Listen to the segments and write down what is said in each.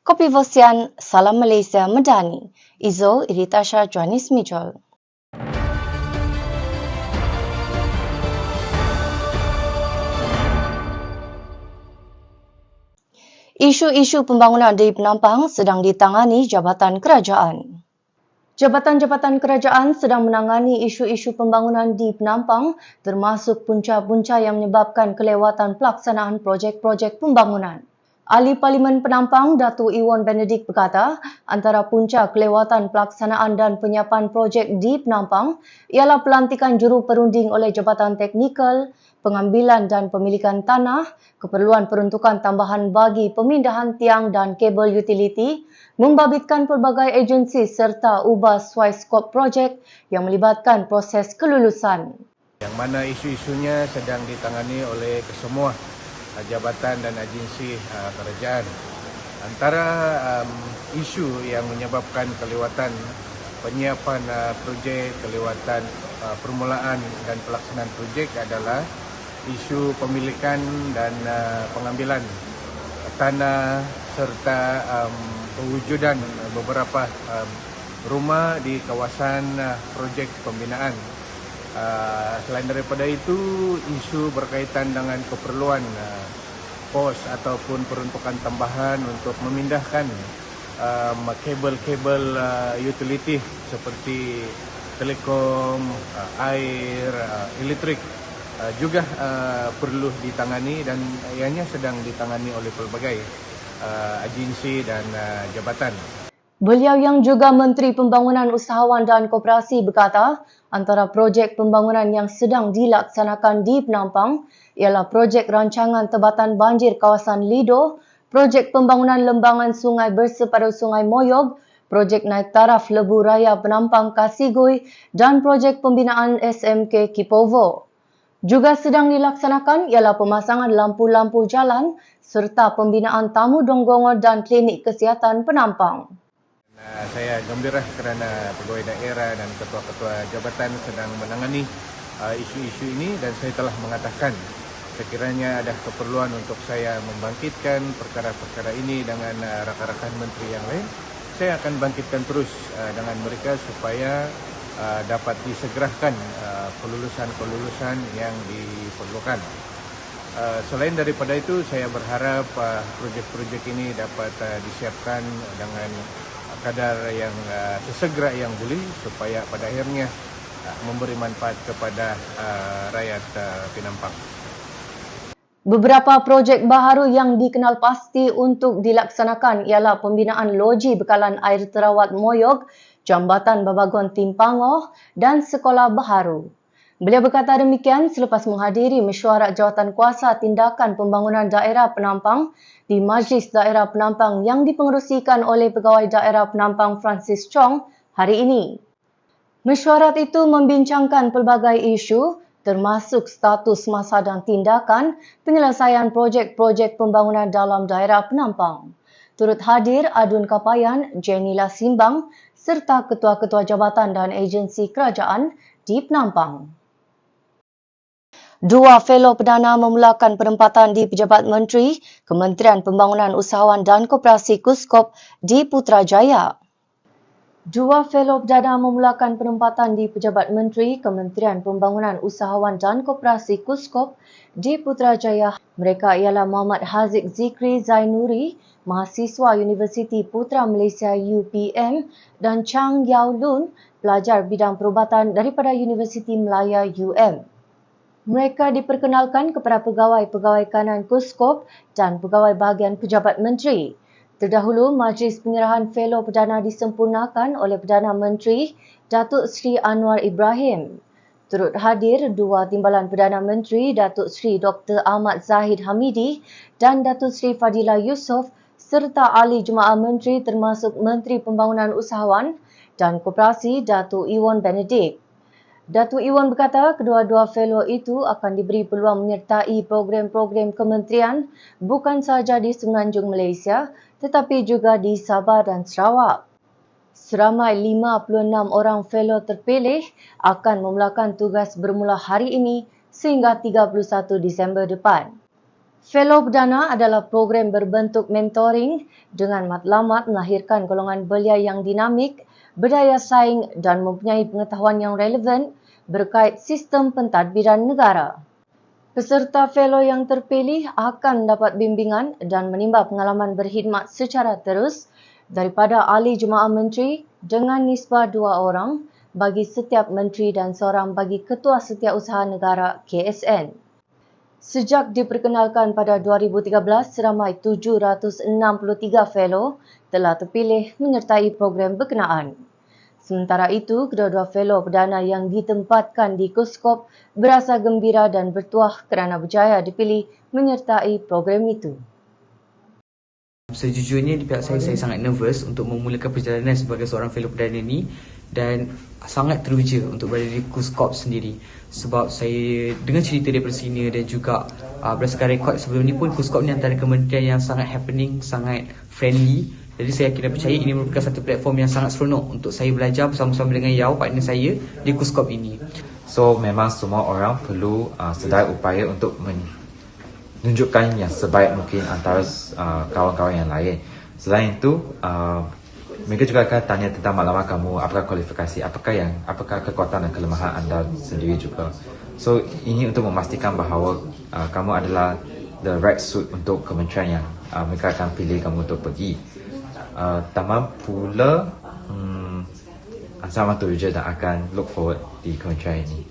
Kopi Vosian, Salam Malaysia Medani. Izo Iritasha Johannes Mitchell. Isu-isu pembangunan di Penampang sedang ditangani Jabatan Kerajaan. Jabatan-jabatan kerajaan sedang menangani isu-isu pembangunan di Penampang termasuk punca-punca yang menyebabkan kelewatan pelaksanaan projek-projek pembangunan. Ahli Parlimen Penampang, Datuk Iwan Benedict berkata, antara punca kelewatan pelaksanaan dan penyiapan projek di Penampang ialah pelantikan juru perunding oleh Jabatan Teknikal, pengambilan dan pemilikan tanah, keperluan peruntukan tambahan bagi pemindahan tiang dan kabel utiliti, membabitkan pelbagai agensi serta ubah sesuai skop projek yang melibatkan proses kelulusan. Yang mana isu-isunya sedang ditangani oleh kesemua jabatan dan agensi kerajaan. Antara isu yang menyebabkan kelewatan penyiapan projek, kelewatan permulaan dan pelaksanaan projek adalah isu pemilikan dan pengambilan tanah serta pewujudan beberapa rumah di kawasan projek pembinaan. Selain daripada itu, isu berkaitan dengan keperluan pos ataupun peruntukan tambahan untuk memindahkan kabel-kabel utility seperti telekom, air, elektrik juga perlu ditangani dan ianya sedang ditangani oleh pelbagai agensi dan jabatan. Beliau yang juga Menteri Pembangunan Usahawan dan Koperasi berkata, antara projek pembangunan yang sedang dilaksanakan di Penampang ialah projek rancangan tebatan banjir kawasan Lido, projek pembangunan lembangan sungai berseparuh Sungai Moyog, projek naik taraf Lebuh Raya Penampang Kasigui dan projek pembinaan SMK Kipovo. Juga sedang dilaksanakan ialah pemasangan lampu-lampu jalan serta pembinaan tamu donggongo dan klinik kesihatan Penampang. Saya gembira kerana pegawai daerah dan ketua-ketua jabatan sedang menangani isu-isu ini dan saya telah mengatakan sekiranya ada keperluan untuk saya membangkitkan perkara-perkara ini dengan rakan-rakan menteri yang lain, saya akan bangkitkan terus dengan mereka supaya dapat disegerakan kelulusan-kelulusan yang diperlukan. Selain daripada itu, saya berharap projek-projek ini dapat disiapkan dengan kadar yang sesegera yang boleh supaya pada akhirnya memberi manfaat kepada rakyat Penampang. Beberapa projek baharu yang dikenal pasti untuk dilaksanakan ialah pembinaan loji bekalan air terawat Moyog, Jambatan Babagon Timpangoh dan Sekolah Baharu. Beliau berkata demikian selepas menghadiri mesyuarat Jawatankuasa Tindakan Pembangunan Daerah Penampang di Majlis Daerah Penampang yang dipengerusikan oleh Pegawai Daerah Penampang Francis Chong hari ini. Mesyuarat itu membincangkan pelbagai isu termasuk status masa dan tindakan penyelesaian projek-projek pembangunan dalam daerah Penampang. Turut hadir Adun Kapayan, Jenila Simbang serta ketua-ketua jabatan dan agensi kerajaan di Penampang. Dua fellow perdana memulakan penempatan di Pejabat Menteri Kementerian Pembangunan Usahawan dan Koperasi KUSKOP di Putrajaya. Dua fellow perdana memulakan penempatan di Pejabat Menteri Kementerian Pembangunan Usahawan dan Koperasi KUSKOP di Putrajaya. Mereka ialah Muhammad Haziq Zikri Zainuri, mahasiswa Universiti Putra Malaysia UPM dan Chang Yao Lun, pelajar bidang perubatan daripada Universiti Melaya UM. Mereka diperkenalkan kepada pegawai-pegawai kanan KUSKOP dan pegawai bahagian Pejabat Menteri. Terdahulu, majlis penyerahan fellow perdana disempurnakan oleh Perdana Menteri Datuk Seri Anwar Ibrahim. Turut hadir dua timbalan Perdana Menteri Datuk Seri Dr. Ahmad Zahid Hamidi dan Datuk Seri Fadila Yusof serta ahli jemaah menteri termasuk Menteri Pembangunan Usahawan dan Koperasi Datuk Iwan Benedict. Datuk Iwan berkata kedua-dua fellow itu akan diberi peluang menyertai program-program kementerian bukan sahaja di Semenanjung Malaysia tetapi juga di Sabah dan Sarawak. Seramai 56 orang fellow terpilih akan memulakan tugas bermula hari ini sehingga 31 Disember depan. Fellow Perdana adalah program berbentuk mentoring dengan matlamat melahirkan golongan belia yang dinamik, berdaya saing dan mempunyai pengetahuan yang relevan berkait sistem pentadbiran negara. Peserta fellow yang terpilih akan dapat bimbingan dan menimba pengalaman berkhidmat secara terus daripada ahli jemaah menteri dengan nisbah 2 orang bagi setiap menteri dan seorang bagi Ketua Setiausaha Negara KSN. Sejak diperkenalkan pada 2013, seramai 763 fellow telah terpilih menyertai program berkenaan. Sementara itu, kedua-dua fellow perdana yang ditempatkan di Kuskop berasa gembira dan bertuah kerana berjaya dipilih menyertai program itu. Sejujurnya di pihak saya sangat nervous untuk memulakan perjalanan sebagai seorang fellow perdana ini dan sangat teruja untuk berada di Kuskop sendiri sebab saya dengar cerita daripada senior dan juga berdasarkan rekod sebelum ni pun Kuskop ni antara kementerian yang sangat happening, sangat friendly. Jadi saya kira percaya ini merupakan satu platform yang sangat seronok untuk saya belajar bersama-sama dengan Yao, partner saya di Kuskop ini. So memang semua orang perlu sedaya upaya untuk menunjukkan yang sebaik mungkin antara kawan-kawan yang lain. Selain itu, mereka juga akan tanya tentang maklumat kamu, apakah kualifikasi, apakah kekuatan dan kelemahan anda sendiri juga. So ini untuk memastikan bahawa kamu adalah the right suit untuk kementerian yang mereka akan pilih kamu untuk pergi. Tamam pula sangat teruja dan akan look forward di kementerian ini.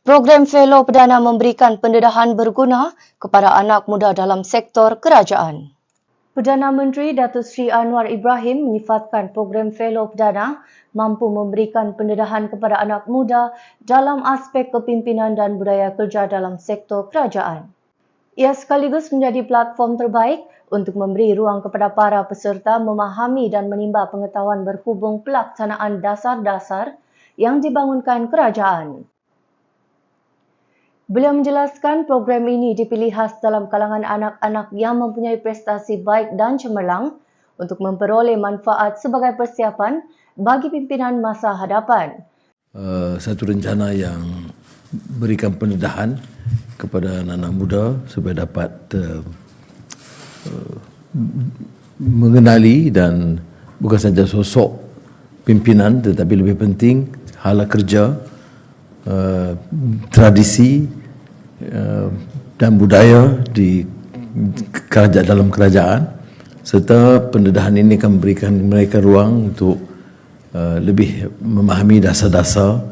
Program Fellow Perdana memberikan pendedahan berguna kepada anak muda dalam sektor kerajaan. Perdana Menteri Datuk Seri Anwar Ibrahim menyifatkan program Fellow Perdana mampu memberikan pendedahan kepada anak muda dalam aspek kepimpinan dan budaya kerja dalam sektor kerajaan. Ia sekaligus menjadi platform terbaik untuk memberi ruang kepada para peserta memahami dan menimba pengetahuan berhubung pelaksanaan dasar-dasar yang dibangunkan kerajaan. Beliau menjelaskan program ini dipilih khas dalam kalangan anak-anak yang mempunyai prestasi baik dan cemerlang untuk memperoleh manfaat sebagai persiapan bagi pimpinan masa hadapan. Satu rencana yang berikan pendedahan kepada anak-anak muda supaya dapat mengenali dan bukan saja sosok pimpinan tetapi lebih penting hala kerja, tradisi dan budaya di dalam kerajaan, serta pendedahan ini akan memberikan mereka ruang untuk lebih memahami dasar-dasar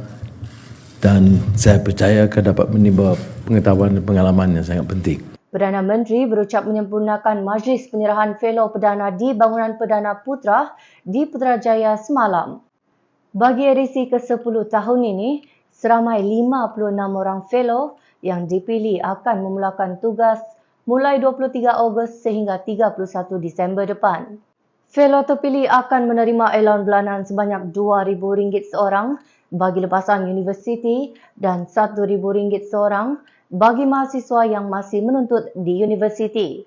dan saya percaya akan dapat menimba pengetahuan dan pengalaman yang sangat penting. Perdana Menteri berucap menyempurnakan majlis penyerahan fellow perdana di Bangunan Perdana Putra di Putrajaya semalam. Bagi edisi ke-10 tahun ini, seramai 56 orang fellow yang dipilih akan memulakan tugas mulai 23 Ogos sehingga 31 Disember depan. Fellow terpilih akan menerima allowance bulanan sebanyak RM2,000 seorang bagi lepasan universiti dan RM1,000 seorang bagi mahasiswa yang masih menuntut di universiti.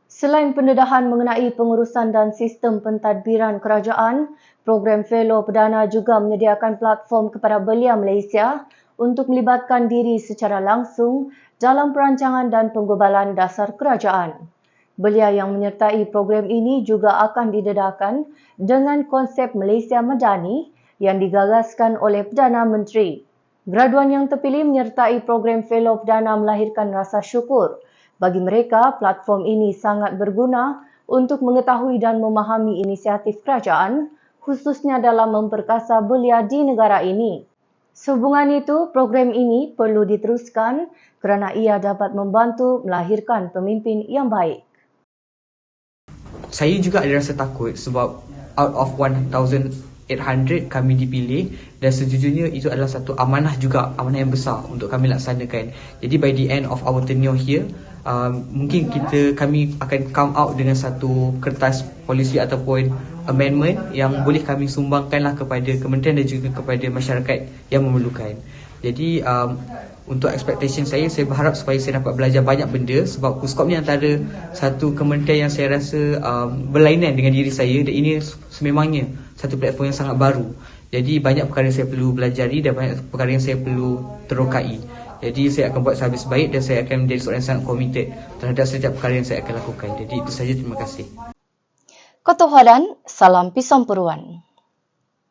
Selain pendedahan mengenai pengurusan dan sistem pentadbiran kerajaan, program Fellow Perdana juga menyediakan platform kepada belia Malaysia untuk melibatkan diri secara langsung dalam perancangan dan penggubalan dasar kerajaan. Belia yang menyertai program ini juga akan didedahkan dengan konsep Malaysia Madani yang digagaskan oleh Perdana Menteri. Graduan yang terpilih menyertai program Fellow Perdana melahirkan rasa syukur. Bagi mereka, platform ini sangat berguna untuk mengetahui dan memahami inisiatif kerajaan, khususnya dalam memperkasa belia di negara ini. Sehubungan itu, program ini perlu diteruskan kerana ia dapat membantu melahirkan pemimpin yang baik. Saya juga ada rasa takut sebab out of 1,800 kami dipilih dan sejujurnya itu adalah satu amanah juga, amanah yang besar untuk kami laksanakan. Jadi by the end of our tenure here, mungkin kami akan come out dengan satu kertas polisi ataupun amendment yang boleh kami sumbangkanlah kepada kementerian dan juga kepada masyarakat yang memerlukan. Jadi untuk expectation saya berharap supaya saya dapat belajar banyak benda sebab Kuskop ni antara satu kementerian yang saya rasa berlainan dengan diri saya dan ini sememangnya satu platform yang sangat baru. Jadi banyak perkara yang saya perlu belajari dan banyak perkara yang saya perlu terokai. Jadi saya akan buat sehabis baik dan saya akan menjadi seorang yang sangat komited terhadap setiap perkara yang saya akan lakukan. Jadi itu saja, terima kasih. Ketuhanan, salam Pisampuruan.